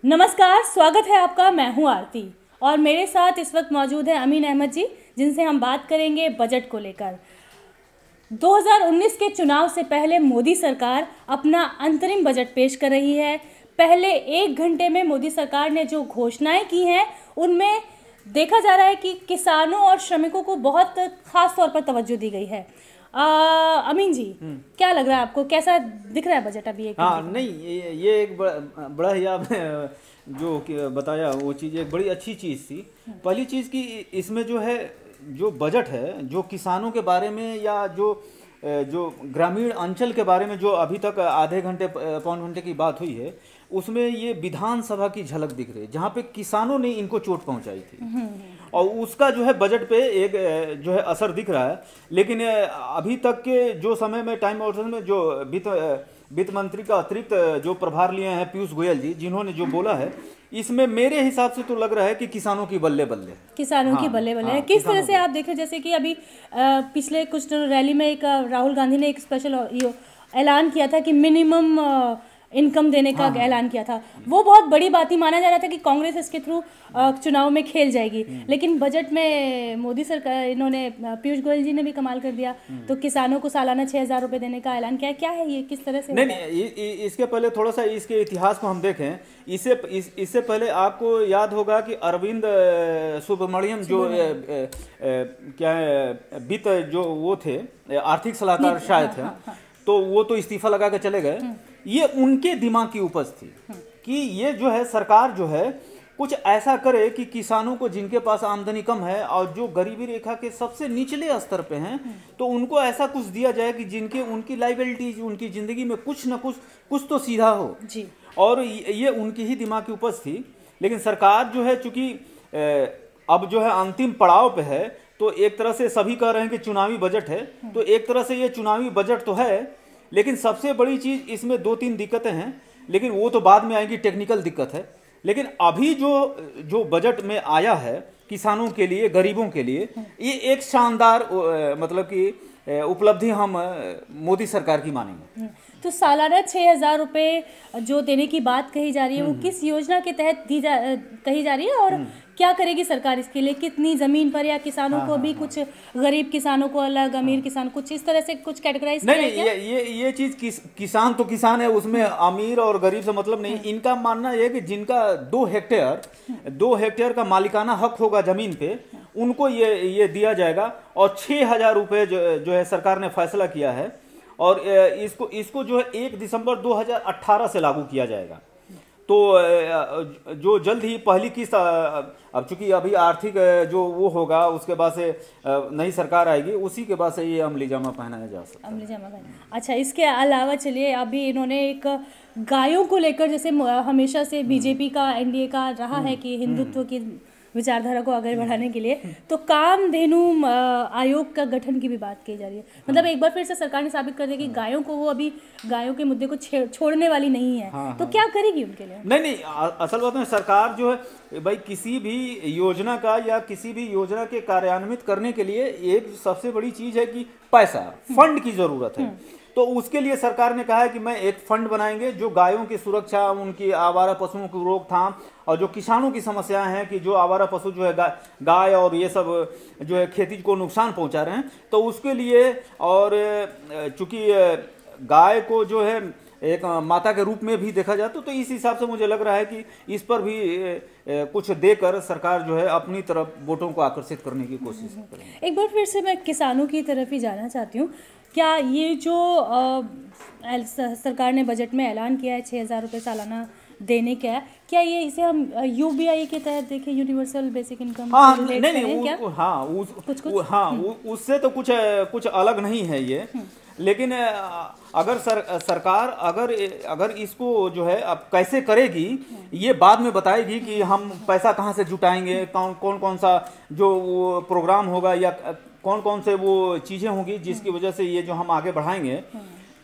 नमस्कार, स्वागत है आपका। मैं हूं आरती और मेरे साथ इस वक्त मौजूद है अमीन अहमद जी, जिनसे हम बात करेंगे बजट को लेकर। 2019 के चुनाव से पहले मोदी सरकार अपना अंतरिम बजट पेश कर रही है। पहले 1 घंटे में मोदी सरकार ने जो घोषणाएं की हैं उनमें देखा जा रहा है कि किसानों और श्रमिकों को बहुत खास तौर पर तवज्जो दी गई है। अमीन जी, क्या लग रहा है आपको, कैसा दिख रहा है बजट अभी? हाँ, नहीं, ये एक बड़ा ही आपने जो बताया वो चीज़ एक बड़ी अच्छी चीज़ थी। पहली चीज़ कि इसमें जो है, जो बजट है, जो किसानों के बारे में या जो ग्रामीण अंचल के बारे में जो अभी तक आधे घंटे पौन घंटे की बात हुई है, उसमें ये विधानसभा की झलक दिख रही है, जहाँ पे किसानों ने इनको चोट पहुंचाई थी और उसका जो है बजट पे एक जो है असर दिख रहा है। लेकिन अभी तक के जो समय में टाइम आउट में जो वित्त मंत्री का अतिरिक्त जो प्रभार लिए हैं पीयूष गोयल जी, जिन्होंने जो बोला है, इसमें मेरे हिसाब से तो लग रहा है कि किसानों की बल्ले बल्ले, किसानों की बल्ले बल्ले है। किस तरह से आप देख रहे हैं? जैसे कि अभी पिछले कुछ रैली में एक राहुल गांधी ने एक स्पेशल ऐलान किया था कि मिनिमम इनकम देने का ऐलान किया था। वो बहुत बड़ी बात ही माना जा रहा था कि कांग्रेस इसके थ्रू चुनाव में खेल जाएगी। लेकिन बजट में मोदी सरकार, इन्होंने, पीयूष गोयल जी ने भी कमाल कर दिया। तो किसानों को सालाना 6,000 रुपए देने का ऐलान किया है। क्या है ये, किस तरह से? नहीं, इसके पहले थोड़ा सा इसके इतिहास को हम देखें। इससे पहले आपको याद होगा कि अरविंद सुब्रमण्यम जो क्या है, वित्त जो वो थे, आर्थिक सलाहकार शायद थे, तो वो तो इस्तीफा लगा के चले गए। ये उनके दिमाग की उपज थी कि ये जो है सरकार जो है कुछ ऐसा करे कि किसानों को, जिनके पास आमदनी कम है और जो गरीबी रेखा के सबसे निचले स्तर पे हैं, तो उनको ऐसा कुछ दिया जाए कि जिनके उनकी लाइबिलिटीज, उनकी जिंदगी में कुछ ना कुछ तो सीधा हो जी। और ये उनकी ही दिमाग की उपज थी। लेकिन सरकार जो है, चूंकि अब जो है अंतिम पड़ाव पे है, तो एक तरह से सभी कह रहे हैं कि चुनावी बजट है, तो एक तरह से ये चुनावी बजट तो है। लेकिन सबसे बड़ी चीज इसमें 2-3 दिक्कतें हैं, लेकिन वो तो बाद में आएंगी, टेक्निकल दिक्कत है। लेकिन अभी जो बजट में आया है किसानों के लिए, गरीबों के लिए, ये एक शानदार मतलब कि उपलब्धि हम मोदी सरकार की मानेंगे। तो सालाना 6,000 रुपए जो देने की बात कही जा रही है, वो किस योजना के तहत कही जा रही है और क्या करेगी सरकार इसके लिए? कितनी जमीन पर, या किसानों को भी कुछ, गरीब किसानों को अलग, अमीर किसान कुछ, इस तरह से कुछ कैटेगराइज किया है क्या? ये चीज किसान तो किसान है, उसमें अमीर और गरीब से मतलब नहीं। इनका मानना यह है कि जिनका 2 हेक्टेयर का मालिकाना हक होगा जमीन पे, उनको ये दिया जाएगा। और 6,000 रुपए जो है सरकार ने फैसला किया है, और इसको जो है 1 दिसंबर 2018 से लागू किया जाएगा। तो जो जल्द ही पहली किस्त, अब चूंकि अभी आर्थिक जो वो होगा, उसके बाद से नई सरकार आएगी, उसी के बाद से ये अमली जामा पहनाया जा सकता है। अमली जामा पहना। अच्छा, इसके अलावा चलिए, अभी इन्होंने एक गायों को लेकर, जैसे हमेशा से बीजेपी का, एनडीए का रहा है कि हिंदुत्व की विचारधारा को आगे बढ़ाने के लिए, तो कामधेनु आयोग का गठन की भी बात की जा रही है। मतलब एक बार फिर से सरकार ने साबित कर दिया कि गायों को, वो अभी गायों के मुद्दे को छोड़ने वाली नहीं है। तो क्या करेगी उनके लिए? नहीं, असल बात में सरकार जो है भाई, किसी भी योजना का या किसी भी योजना के कार्यान्वित करने के लिए एक सबसे बड़ी चीज है कि पैसा, फंड की जरूरत है। तो उसके लिए सरकार ने कहा है कि मैं एक फंड बनाएंगे जो गायों की सुरक्षा, उनकी आवारा पशुओं की रोकथाम, और जो किसानों की समस्याएं हैं कि जो आवारा पशु जो है गाय और ये सब जो है खेती को नुकसान पहुंचा रहे हैं, तो उसके लिए, और चूंकि गाय को जो है एक माता के रूप में भी देखा जाता, तो इस हिसाब से मुझे लग रहा है कि इस पर भी कुछ देकर सरकार जो है अपनी तरफ वोटों को आकर्षित करने की कोशिश करेगी। एक बार फिर से मैं किसानों की तरफ ही जाना चाहती हूँ। क्या ये जो सरकार ने बजट में ऐलान किया है 6,000 रुपये सालाना देने का, क्या ये इसे हम यूबीआई के तहत देखें, यूनिवर्सल बेसिक इनकम? उससे तो कुछ अलग नहीं है ये। लेकिन अगर सरकार अगर इसको जो है अब कैसे करेगी, ये बाद में बताएगी कि हम पैसा कहाँ से जुटाएंगे, कौन सा जो वो प्रोग्राम होगा, या कौन से वो चीजें होंगी जिसकी वजह से ये जो हम आगे बढ़ाएंगे,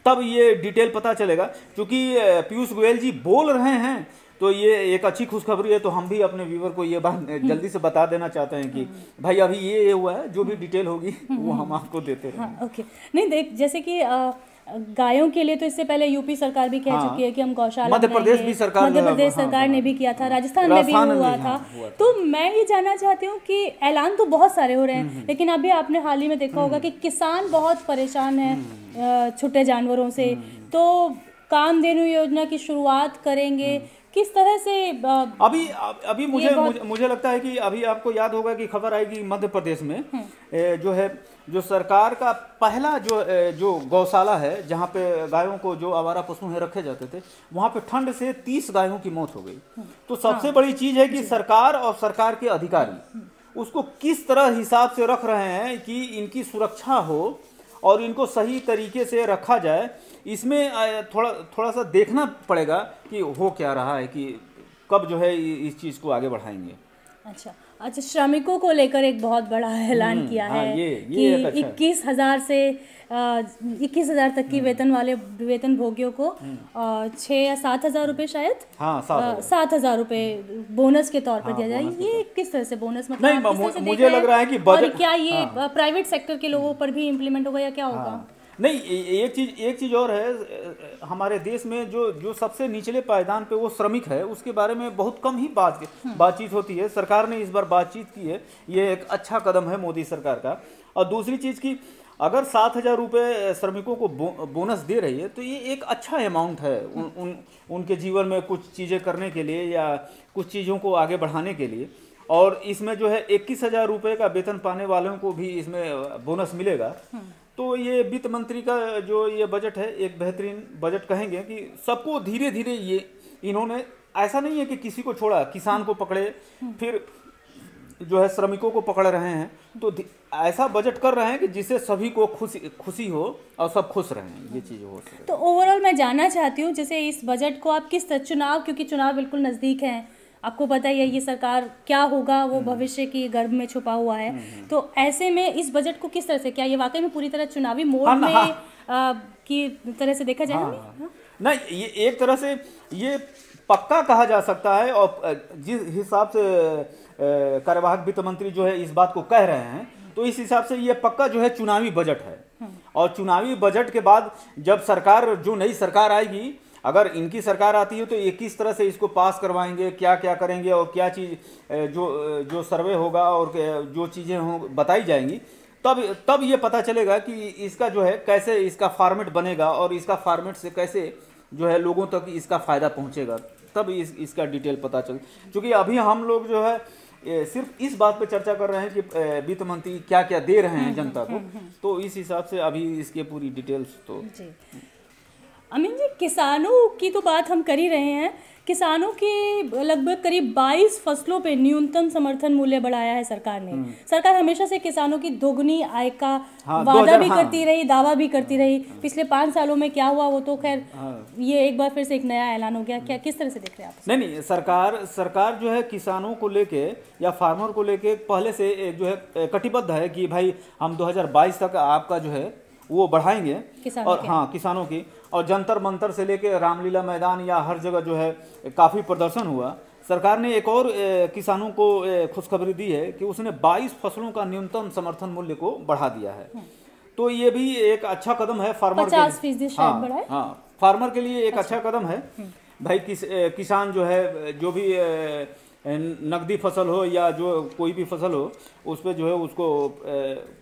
तब ये डिटेल पता चलेगा। क्योंकि पीयूष गोयल जी बोल रहे हैं, तो ये एक अच्छी खुशखबरी है। तो हम भी अपने व्यूवर को ये बात जल्दी से बता देना चाहते हैं कि भाई अभी ये हुआ है, जो भी डिटेल होगी वो हम आपको देते रहेंगे। ओके। नहीं, देख, जैसे कि गायों के लिए तो इससे पहले यूपी सरकार भी कह चुकी है कि हम गौशाला मध्य प्रदेश भी सरकार मध्य प्रदेश सरकार ने भी किया था, राजस्थान में भी हुआ था। तो मैं ये जानना चाहती हूँ कि ऐलान तो बहुत सारे हो रहे हैं, लेकिन अभी आपने हाल ही में देखा होगा कि किसान बहुत परेशान है छोटे जानवरों से। तो कामधेनु योजना की शुरुआत करेंगे किस तरह से? अभी मुझे लगता है कि अभी आपको याद होगा कि खबर आएगी मध्य प्रदेश में जो है, जो सरकार का पहला जो गौशाला है जहाँ पे गायों को, जो आवारा पशु है रखे जाते थे, वहाँ पे ठंड से 30 गायों की मौत हो गई। तो सबसे बड़ी चीज है कि सरकार और सरकार के अधिकारी उसको किस तरह हिसाब से रख रहे हैं कि इनकी सुरक्षा हो और इनको सही तरीके से रखा जाए। इसमें थोड़ा सा देखना पड़ेगा कि हो क्या रहा है, कि कब जो है इस चीज़ को आगे बढ़ाएंगे। अच्छा, श्रमिकों को लेकर एक बहुत बड़ा ऐलान किया है कि 21,000 से 21,000 तक की वेतन भोगियों को 6 या 7,000 रुपये शायद, 7,000 रुपये बोनस के तौर पर दिया जाए। ये किस तरह से बोनस, मतलब मुझे लग रहा है कि और क्या ये प्राइवेट सेक्टर के लोगों पर भी इम्प्लीमेंट होगा या क्या होगा? नहीं, एक चीज और है, हमारे देश में जो सबसे निचले पायदान पे वो श्रमिक है, उसके बारे में बहुत कम ही बातचीत होती है। सरकार ने इस बार बातचीत की है, ये एक अच्छा कदम है मोदी सरकार का। और दूसरी चीज की, अगर 7,000 रुपये श्रमिकों को बोनस दे रही है तो ये एक अच्छा अमाउंट है उनके जीवन में कुछ चीज़ें करने के लिए या कुछ चीज़ों को आगे बढ़ाने के लिए। और इसमें जो है 21,000 रुपये का वेतन पाने वालों को भी इसमें बोनस मिलेगा। तो ये वित्त मंत्री का जो ये बजट है, एक बेहतरीन बजट कहेंगे कि सबको धीरे धीरे, ये इन्होंने ऐसा नहीं है कि किसी को छोड़ा, किसान को पकड़े फिर जो है श्रमिकों को पकड़ रहे हैं। तो ऐसा बजट कर रहे हैं कि जिससे सभी को खुशी हो और सब खुश रहें, ये चीज़ हो सके। तो ओवरऑल मैं जानना चाहती हूँ, जैसे इस बजट को आप किस चुनाव, क्योंकि चुनाव बिल्कुल नज़दीक हैं, आपको पता ही है ये सरकार क्या होगा वो भविष्य की गर्भ में छुपा हुआ है। तो ऐसे में इस बजट को किस तरह से, क्या ये वाकई में पूरी तरह चुनावी मोड में की तरह से देखा जाए? नहीं, ये एक तरह से ये पक्का कहा जा सकता है। और जिस हिसाब से कार्यवाहक वित्त मंत्री जो है इस बात को कह रहे हैं, तो इस हिसाब से ये पक्का जो है चुनावी बजट है। और चुनावी बजट के बाद जब सरकार, जो नई सरकार आएगी, अगर इनकी सरकार आती है तो ये किस तरह से इसको पास करवाएंगे, क्या क्या करेंगे और क्या चीज़ जो सर्वे होगा और जो चीज़ें हों बताई जाएंगी, तब ये पता चलेगा कि इसका जो है कैसे इसका फॉर्मेट बनेगा और इसका फॉर्मेट से कैसे जो है लोगों तक इसका फ़ायदा पहुंचेगा, तब इसका डिटेल पता चल। क्योंकि अभी हम लोग जो है सिर्फ इस बात पे चर्चा कर रहे हैं कि वित्त मंत्री क्या क्या दे रहे हैं जनता को, तो इस हिसाब से अभी इसके पूरी डिटेल्स तो अमीन जी, किसानों की तो बात हम कर ही रहे हैं। किसानों के लगभग करीब 22 फसलों पे न्यूनतम समर्थन मूल्य बढ़ाया है सरकार ने। सरकार हमेशा से किसानों की दोगुनी आय का वादा भी करती रही, दावा भी करती रही। पिछले 5 सालों में क्या हुआ वो तो खैर ये एक बार फिर से एक नया ऐलान हो गया। क्या किस तरह से देख रहे हैं आप? नहीं, सरकार जो है किसानों को लेके या फार्मर को लेके पहले से जो है कटिबद्ध है कि भाई हम 2022 तक आपका जो है वो बढ़ाएंगे। और किसानों की, और जंतर मंतर से लेके रामलीला मैदान या हर जगह जो है काफ़ी प्रदर्शन हुआ। सरकार ने एक और किसानों को खुशखबरी दी है कि उसने 22 फसलों का न्यूनतम समर्थन मूल्य को बढ़ा दिया है। तो ये भी एक अच्छा कदम है फार्मर 50% शायद बढ़ाए। फार्मर के लिए एक अच्छा कदम है भाई। किसान जो है जो भी नकदी फसल हो या जो कोई भी फसल हो, उस पर जो है उसको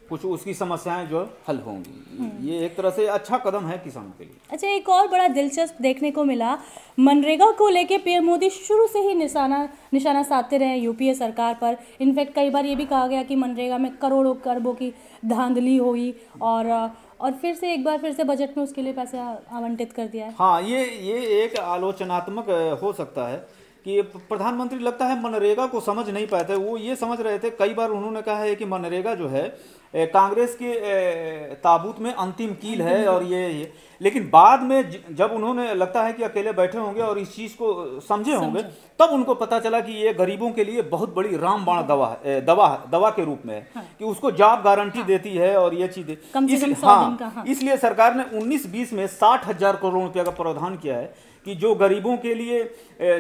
कुछ उसकी समस्याएं जो हल होंगी। ये एक तरह से अच्छा कदम है किसानों के लिए। अच्छा, एक और बड़ा दिलचस्प देखने को मिला, मनरेगा को लेके पीएम मोदी शुरू से ही निशाना साधते रहे यूपीए सरकार पर। इनफैक्ट कई बार ये भी कहा गया कि मनरेगा में करोड़ों खरबों की धांधली हुई और फिर से एक बार फिर से बजट में उसके लिए पैसे आवंटित कर दिया है। हाँ, ये एक आलोचनात्मक हो सकता है कि प्रधानमंत्री लगता है मनरेगा को समझ नहीं पाए थे। वो ये समझ रहे थे, कई बार उन्होंने कहा है कि मनरेगा जो है कांग्रेस के ताबूत में अंतिम कील है और ये लेकिन बाद में जब उन्होंने लगता है कि अकेले बैठे होंगे और इस चीज़ को समझे होंगे, तब उनको पता चला कि ये गरीबों के लिए बहुत बड़ी रामबाण दवा के रूप में है। कि उसको जॉब गारंटी देती है और ये चीज़ें। इसलिए सरकार ने 19-20 में 60,000 करोड़ रुपये का प्रावधान किया है कि जो गरीबों के लिए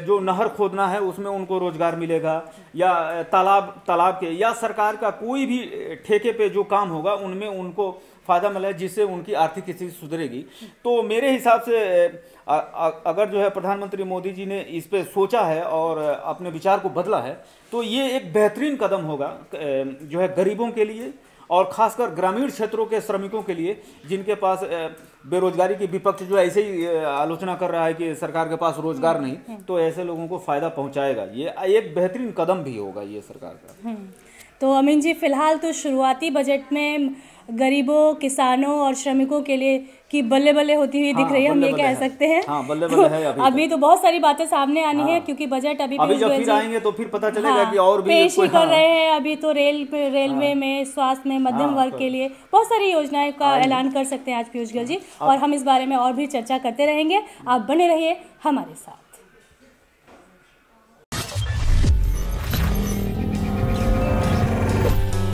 जो नहर खोदना है उसमें उनको रोजगार मिलेगा, या तालाब के या सरकार का कोई भी ठेके पे जो काम होगा उनमें उनको फायदा मिले, जिससे उनकी आर्थिक स्थिति सुधरेगी। तो मेरे हिसाब से अगर जो है प्रधानमंत्री मोदी जी ने इस पे सोचा है और अपने विचार को बदला है, तो ये एक बेहतरीन कदम होगा जो है गरीबों के लिए, और खासकर ग्रामीण क्षेत्रों के श्रमिकों के लिए, जिनके पास बेरोजगारी की विपक्ष जो ऐसे ही आलोचना कर रहा है कि सरकार के पास रोजगार नहीं, तो ऐसे लोगों को फायदा पहुंचाएगा। ये एक बेहतरीन कदम भी होगा ये सरकार का। तो अमीन जी, फिलहाल तो शुरुआती बजट में गरीबों, किसानों और श्रमिकों के लिए की बल्ले बल्ले होती हुई दिख रही है, हम ये कह सकते हैं। हाँ, बल्ले बल्ले है अभी तो बहुत सारी बातें सामने आनी है, क्योंकि बजट अभी जब फिर आएंगे तो फिर पता चलेगा कि और भी पेश ही कर रहे हैं। अभी तो रेलवे में, स्वास्थ्य में, मध्यम वर्ग के लिए बहुत सारी योजनाएं का ऐलान कर सकते हैं आज पीयूष गोयल जी, और हम इस बारे में और भी चर्चा करते रहेंगे। आप बने रहिए हमारे साथ।